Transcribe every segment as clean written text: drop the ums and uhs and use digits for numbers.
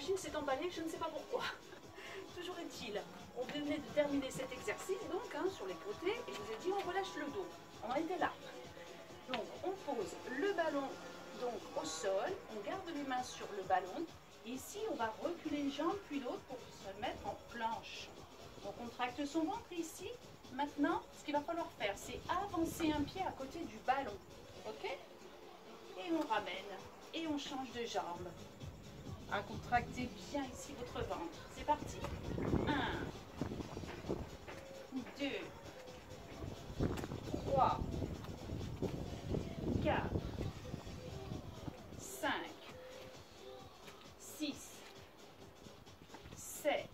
machine s'est emballée, je ne sais pas pourquoi. Toujours est-il, on venait de terminer cet exercice donc hein, sur les côtés et je vous ai dit on relâche le dos. On était là. Donc on pose le ballon donc au sol, on garde les mains sur le ballon. Ici on va reculer une jambe puis l'autre pour se mettre en planche. On contracte son ventre ici. Maintenant, ce qu'il va falloir faire, c'est avancer un pied à côté du ballon. Ok? Et on ramène. Et on change de jambe. À contracter bien ici votre ventre. C'est parti. 1, 2, 3, 4, 5, 6, 7,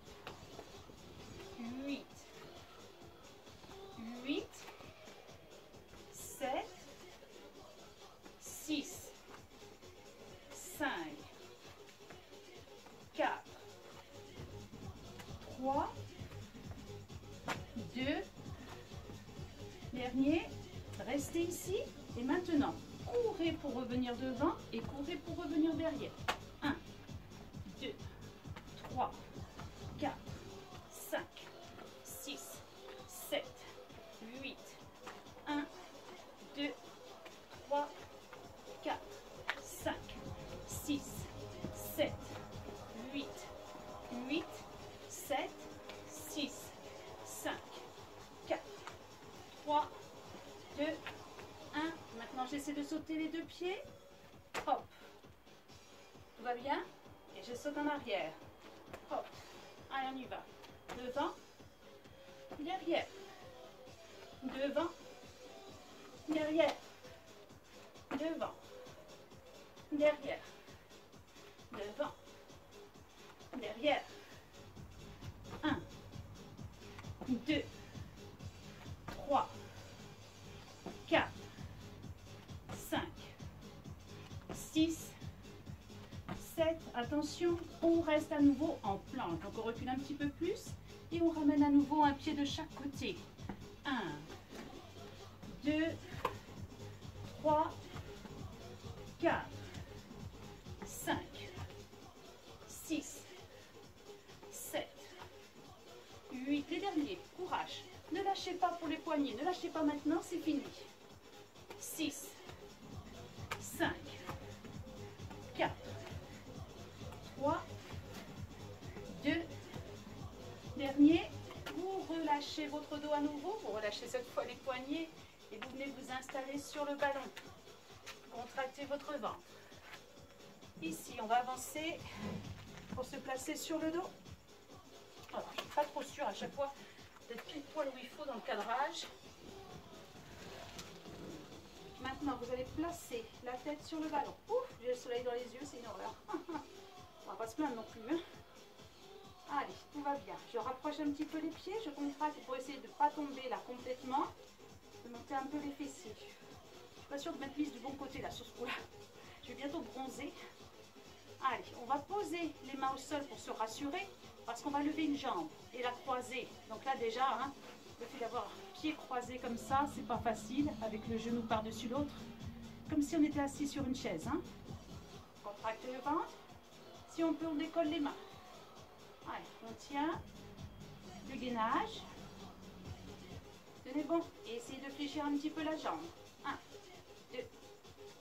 8, 8, 7, 6, 5, 4, 3, 2, dernier, restez ici et maintenant, courez pour revenir devant et courez pour revenir derrière. 1, 2, 3, 4, 5, 6, 7, 8, 1, 2, 3, 4, 5, 6, 7, 8, 8, 7, 6, 5, 4, 3, 2, 1. Maintenant, j'essaie de sauter les deux pieds. Hop. Tout va bien? Et je saute en arrière. Hop. Allez, on y va. Devant. Derrière. Devant. Derrière. Devant. Derrière. Devant. Derrière. 1, 2, 3, 4, 5, 6, 7. Attention, on reste à nouveau en planche. Donc on recule un petit peu plus et on ramène à nouveau un pied de chaque côté. 1, 2, 3, 4, 5, 6, 7, 8. Les derniers, courage. Ne lâchez pas pour les poignets, ne lâchez pas maintenant, c'est fini. 6, 5, 4, 3, 2, dernier. Vous relâchez votre dos à nouveau, vous relâchez cette fois les poignets et vous venez vous installer sur le ballon. Contractez votre ventre. Ici, on va avancer pour se placer sur le dos. Alors, je ne suis pas trop sûre à chaque fois d'être pile poil où il faut dans le cadrage. Maintenant, vous allez placer la tête sur le ballon. Ouf, j'ai le soleil dans les yeux, c'est une horreur. On va pas se plaindre non plus. Hein. Allez, tout va bien. Je rapproche un petit peu les pieds, je contracte pour essayer de ne pas tomber là complètement. De monter un peu les fessiers. Je ne suis pas sûre de mettre mise du bon côté là sur ce coup-là. Je vais bientôt bronzer. Allez, on va poser les mains au sol pour se rassurer parce qu'on va lever une jambe et la croiser. Donc là déjà, hein, le fait d'avoir pied croisé comme ça, c'est pas facile avec le genou par-dessus l'autre. Comme si on était assis sur une chaise. Hein. Contracte le ventre. Si on peut, on décolle les mains. Allez, on tient le gainage. Tenez bon et essayez de fléchir un petit peu la jambe. 1, 2,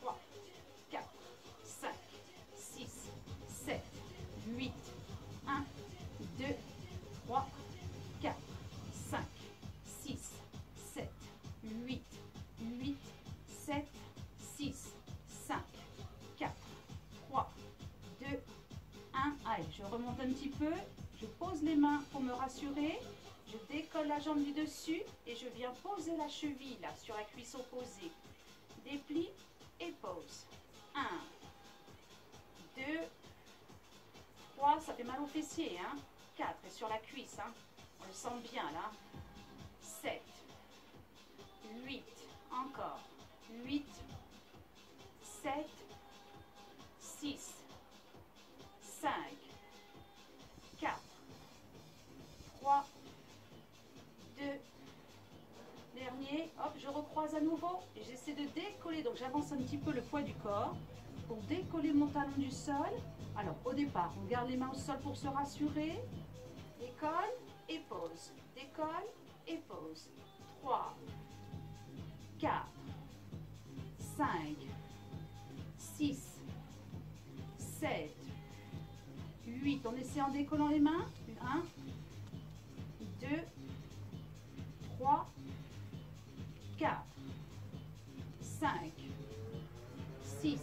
3, 4, 5, 6, 7, 8, 1, 2, 3, 4, 5, 6, 7, 8, 8, 7, 6, 5, 4, 3, 2, 1. Allez, je remonte un petit peu. Je pose les mains pour me rassurer. Je décolle la jambe du dessus et je viens poser la cheville là sur la cuisse opposée. Déplie et pose. 1, 2, 3, ça fait mal au fessier. Hein. 4 et sur la cuisse. Hein. On le sent bien là. 7, 8, encore. 8, 7, 6, 5, 4, 3, 2, dernier, hop, je recroise à nouveau et j'essaie de décoller, donc j'avance un petit peu le poids du corps pour décoller mon talon du sol. Alors au départ, on garde les mains au sol pour se rassurer. Décolle et pose. Décolle et pose. 3, 4, 5, 6, 7, 8. On essaie en décollant les mains. 1, 2, 3, 4, 5, 6,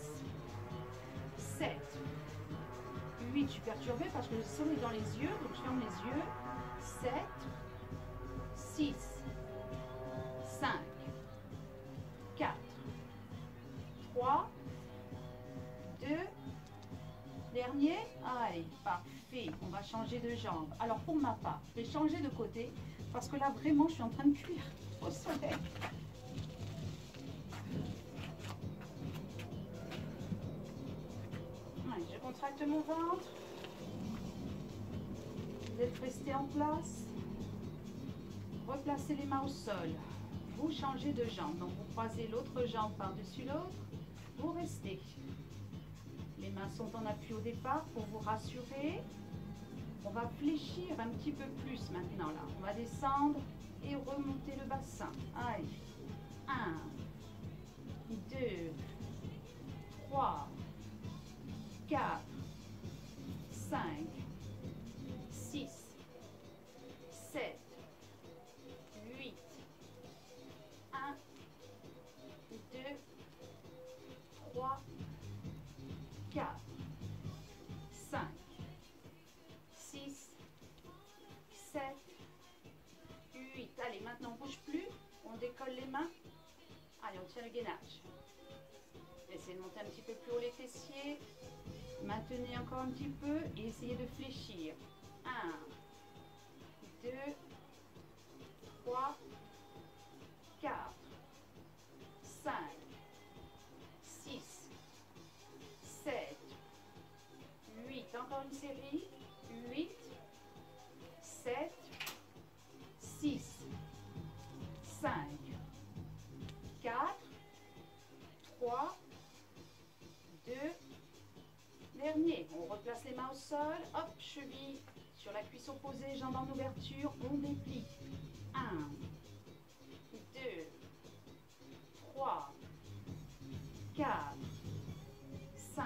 7, 8. Je suis perturbée parce que le soleil est dans les yeux, donc je ferme les yeux. 7, 6, 5, 4, 3, 2, dernier. Allez, parfait. On va changer de jambe. Alors pour ma part, je vais changer de côté parce que là vraiment je suis en train de cuire au soleil. Allez, je contracte mon ventre. Vous êtes resté en place. Replacez les mains au sol. Vous changez de jambe. Donc vous croisez l'autre jambe par-dessus l'autre. Vous restez. Les mains sont en appui au départ pour vous rassurer. On va fléchir un petit peu plus maintenant là. On va descendre et remonter le bassin. Allez. 1, 2, 3, 4, 5, 6, 7, 8, 1, 2, 3, 4, 5, 6, 7, 8. Allez, maintenant on ne bouge plus. On décolle les mains. Allez, on tient le gainage. Essayez de monter un petit peu plus haut les fessiers. Maintenez encore un petit peu et essayez de fléchir. 1, 2, 3, 4, 5, 6, 7, 8. Encore une série. 8, 7, 6, 5, 4, 3, 2, dernier. On replace les mains au sol. Hop, cheville sur la cuisse opposée, jambes en ouverture. On déplie. 1, 2, 3, 4, 5,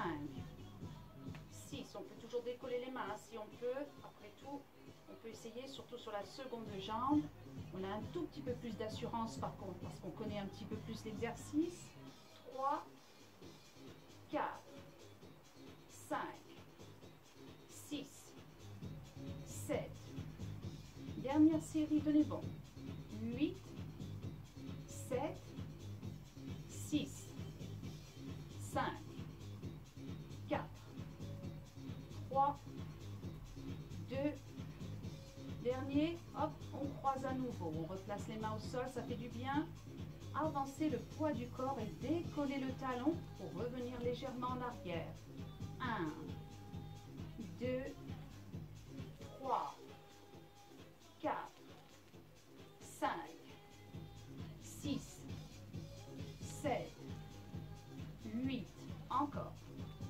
6. On peut toujours décoller les mains si on peut. Après tout, on peut essayer, surtout sur la seconde jambe. On a un tout petit peu plus d'assurance par contre, parce qu'on connaît un petit peu plus l'exercice. 3, 4, 5, 6, 7. Dernière série, tenez bon. 8, 7, 6, 5, 4, 3, 2, dernier. Hop, on croise à nouveau. On replace les mains au sol, ça fait du bien. Avancez le poids du corps et décollez le talon pour revenir légèrement en arrière. 1, 2, 3, 4, 5, 6, 7, 8. Encore.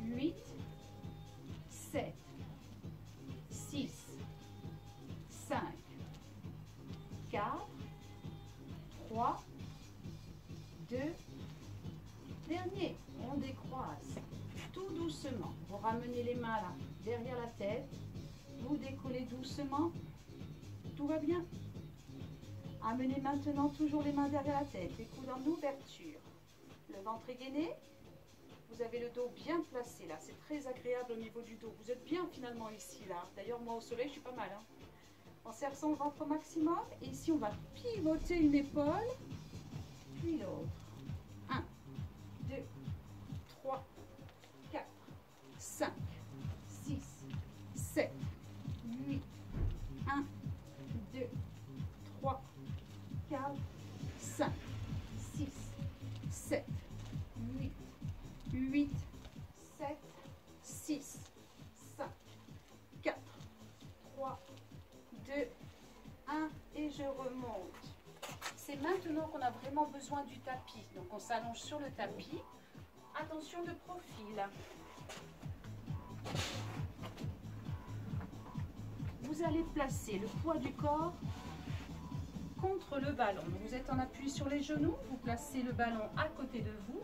8, 7, 6, 5, 4, 3, 2, dernier. On décroise tout doucement. Vous ramenez les mains là derrière la tête. Vous décollez doucement. Tout va bien. Amenez maintenant toujours les mains derrière la tête. Les coudes en ouverture. Le ventre est gainé. Vous avez le dos bien placé là. C'est très agréable au niveau du dos. Vous êtes bien finalement ici là. D'ailleurs moi au soleil je suis pas mal. Hein. On serre son ventre au maximum. Et ici on va pivoter une épaule. Puis l'autre. 1, 2, 3, 4, 5, 6, 7, 8. 1, 2, 3, 4, 5, 6, 7, 8, 8, 7, 6, 5, 4, 3, 2, 1 et je remonte. C'est maintenant qu'on a vraiment besoin du tapis. Donc on s'allonge sur le tapis. attention de profil. Vous allez placer le poids du corps contre le ballon. Vous êtes en appui sur les genoux, vous placez le ballon à côté de vous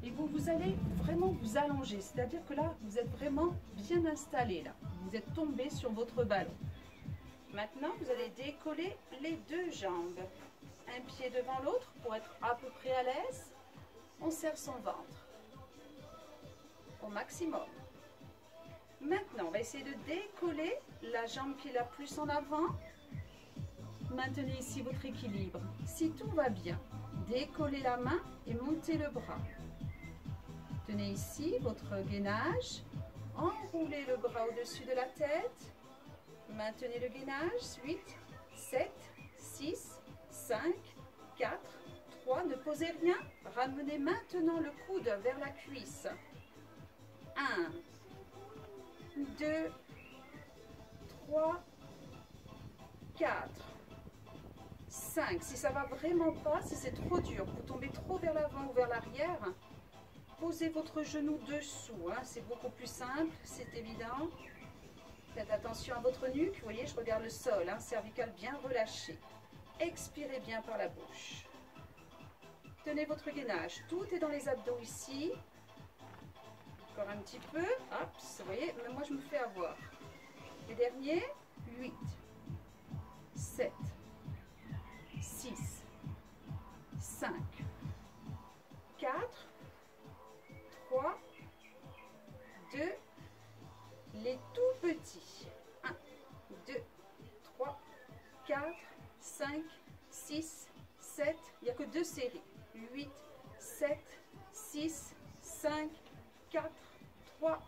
et vous allez vraiment vous allonger. C'est-à-dire que là, vous êtes vraiment bien installé là. Vous êtes tombé sur votre ballon. Maintenant, vous allez décoller les deux jambes. Un pied devant l'autre pour être à peu près à l'aise. On serre son ventre au maximum. Maintenant, on va essayer de décoller la jambe qui est la plus en avant. Maintenez ici votre équilibre. Si tout va bien, décollez la main et montez le bras. Tenez ici votre gainage. Enroulez le bras au-dessus de la tête. Maintenez le gainage. 8, 7, 6, 5, 4, 3. Ne posez rien. Ramenez maintenant le coude vers la cuisse. 1, 2, 3, 4, 5. Si ça va vraiment pas, si c'est trop dur, vous tombez trop vers l'avant ou vers l'arrière, posez votre genou dessous. Hein. C'est beaucoup plus simple, c'est évident. Faites attention à votre nuque. Vous voyez, je regarde le sol, hein, cervical bien relâché. Expirez bien par la bouche. Tenez votre gainage. Tout est dans les abdos ici. Encore un petit peu. Hop, vous voyez, mais moi je me fais avoir. Les derniers, 8, 7, 6, 5, 4, 3, 2, les tout petits. 1, 2, 3, 4, 5, 6, 7. Il n'y a que 2 séries. 8, 7, 6, 5, 4, 3,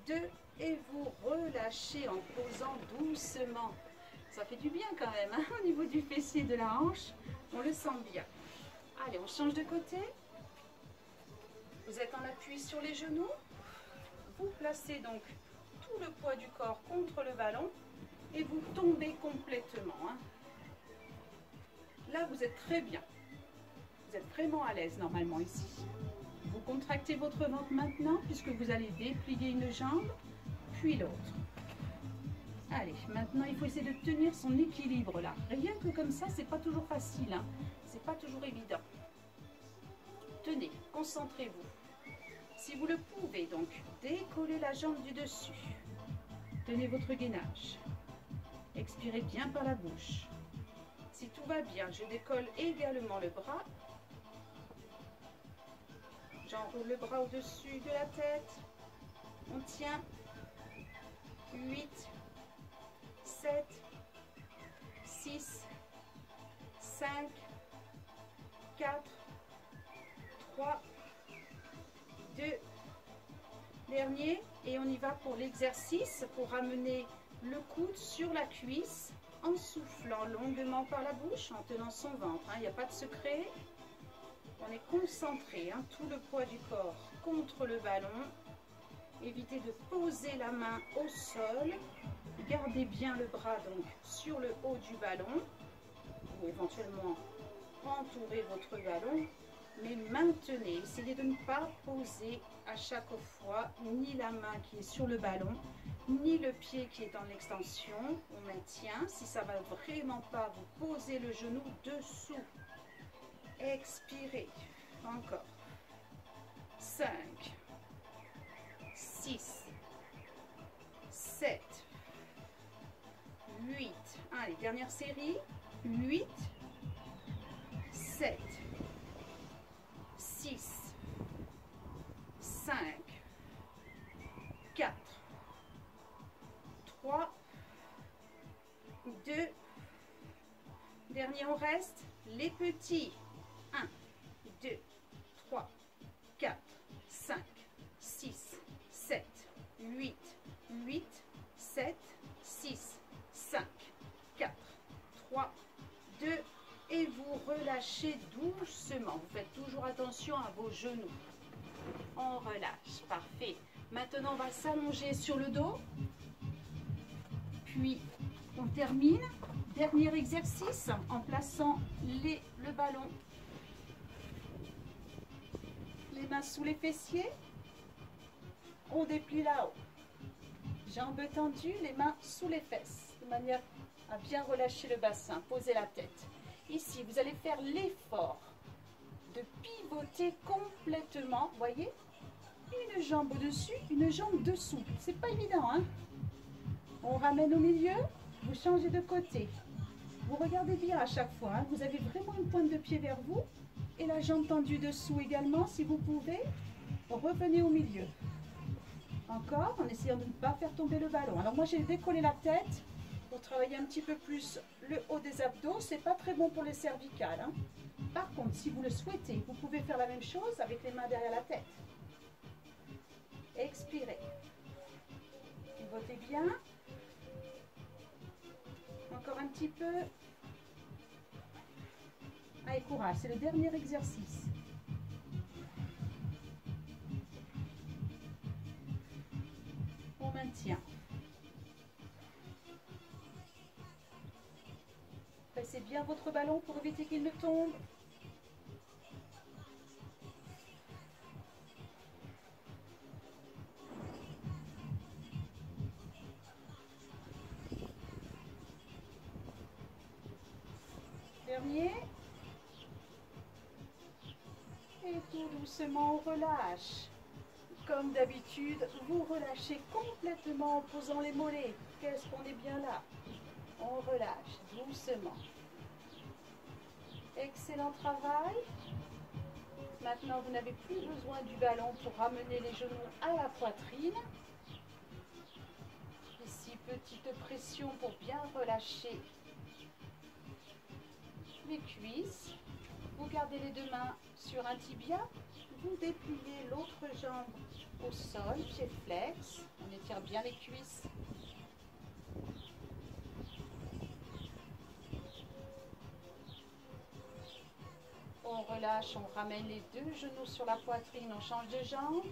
2. Et vous relâchez en posant doucement. Ça fait du bien quand même, hein, au niveau du fessier de la hanche. On le sent bien. Allez, on change de côté. Vous êtes en appui sur les genoux. Vous placez donc tout le poids du corps contre le ballon et vous tombez complètement. Hein. Là, vous êtes très bien. Vous êtes vraiment à l'aise normalement ici. Vous contractez votre ventre maintenant puisque vous allez déplier une jambe, puis l'autre. Allez, maintenant il faut essayer de tenir son équilibre là. Rien que comme ça, c'est pas toujours facile. Hein. C'est pas toujours évident. Tenez, concentrez-vous. Si vous le pouvez donc, décollez la jambe du dessus. Tenez votre gainage. Expirez bien par la bouche. Si tout va bien, je décolle également le bras. J'enroule le bras au-dessus de la tête. On tient. 8, 7, 6, 5, 4, 3, 2, dernier. Et on y va pour l'exercice, pour ramener le coude sur la cuisse en soufflant longuement par la bouche, en tenant son ventre. Il n'y a pas de secret. On est concentré, hein, tout le poids du corps contre le ballon. Évitez de poser la main au sol. Gardez bien le bras donc sur le haut du ballon. Ou éventuellement entourez votre ballon. Mais maintenez, essayez de ne pas poser à chaque fois ni la main qui est sur le ballon, ni le pied qui est en extension. On maintient. Si ça ne va vraiment pas, vous posez le genou dessous. Expirez. Encore. 5, 6, 7, 8. Allez, dernière série. 8, 7, 6, 5, 4, 3, 2. Dernier, on reste. Les petits. 1, 2, 3, 4, 5, 6, 7, 8, 8, 7, 6, 5, 4, 3, 2. Et vous relâchez doucement. Vous faites toujours attention à vos genoux. On relâche. Parfait. Maintenant, on va s'allonger sur le dos. Puis, on termine. Dernier exercice en plaçant le ballon Les mains sous les fessiers. On déplie là-haut. Jambes tendues, les mains sous les fesses, de manière à bien relâcher le bassin. Posez la tête. Ici, vous allez faire l'effort de pivoter complètement. Voyez, une jambe au-dessus, une jambe dessous. C'est pas évident, hein? On ramène au milieu, vous changez de côté. Vous regardez bien à chaque fois, hein? Vous avez vraiment une pointe de pied vers vous et la jambe tendue dessous également, si vous pouvez. Revenez au milieu. Encore, en essayant de ne pas faire tomber le ballon. Alors moi, j'ai décollé la tête pour travailler un petit peu plus le haut des abdos. C'est pas très bon pour les cervicales, hein? Par contre, si vous le souhaitez, vous pouvez faire la même chose avec les mains derrière la tête. Expirez. Pivotez bien. Encore un petit peu. Allez, courage, c'est le dernier exercice. On maintient. Pressez bien votre ballon pour éviter qu'il ne tombe. Dernier. Et tout doucement, on relâche. Comme d'habitude, vous relâchez complètement en posant les mollets. Qu'est-ce qu'on est bien là? On relâche doucement. Excellent travail. Maintenant, vous n'avez plus besoin du ballon pour ramener les genoux à la poitrine. Ici, petite pression pour bien relâcher les cuisses. Vous gardez les deux mains sur un tibia. Vous dépliez l'autre jambe au sol, pied flex. On étire bien les cuisses. On relâche, on ramène les deux genoux sur la poitrine, on change de jambe.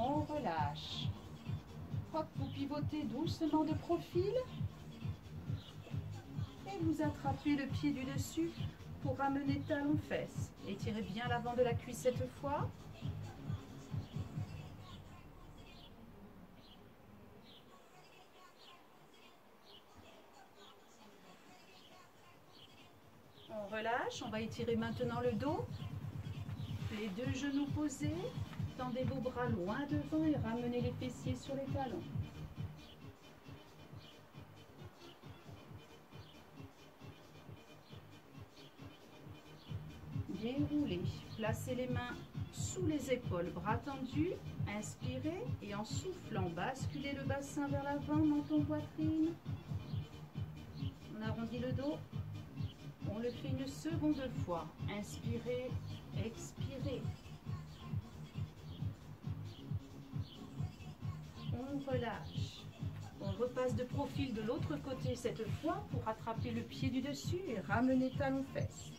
On relâche. Hop, vous pivotez doucement de profil. Et vous attrapez le pied du dessus pour ramener talon-fesse. Étirez bien l'avant de la cuisse cette fois. On relâche, on va étirer maintenant le dos. Les deux genoux posés. Tendez vos bras loin devant et ramenez les fessiers sur les talons. Déroulez. Placez les mains sous les épaules, bras tendus. Inspirez et en soufflant, basculez le bassin vers l'avant, menton, poitrine. On arrondit le dos. On le fait une seconde fois. Inspirez, expirez. On relâche. On repasse de profil de l'autre côté cette fois pour attraper le pied du dessus et ramener talon-fesse.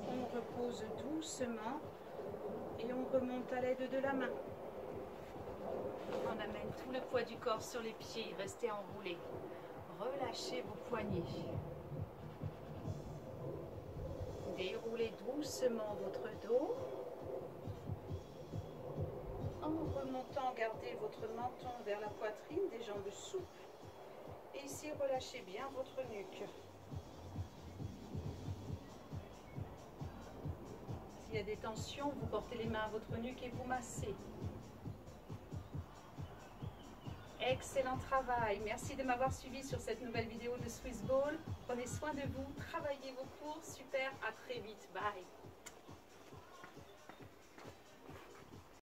On repose doucement et on remonte à l'aide de la main. On amène tout le poids du corps sur les pieds, restez enroulés. Relâchez vos poignets. Déroulez doucement votre dos. En remontant, gardez votre menton vers la poitrine, des jambes souples. Et ici, relâchez bien votre nuque. S'il y a des tensions, vous portez les mains à votre nuque et vous massez. Excellent travail. Merci de m'avoir suivi sur cette nouvelle vidéo de Swiss Ball. Prenez soin de vous, travaillez vos cours. Super, à très vite. Bye.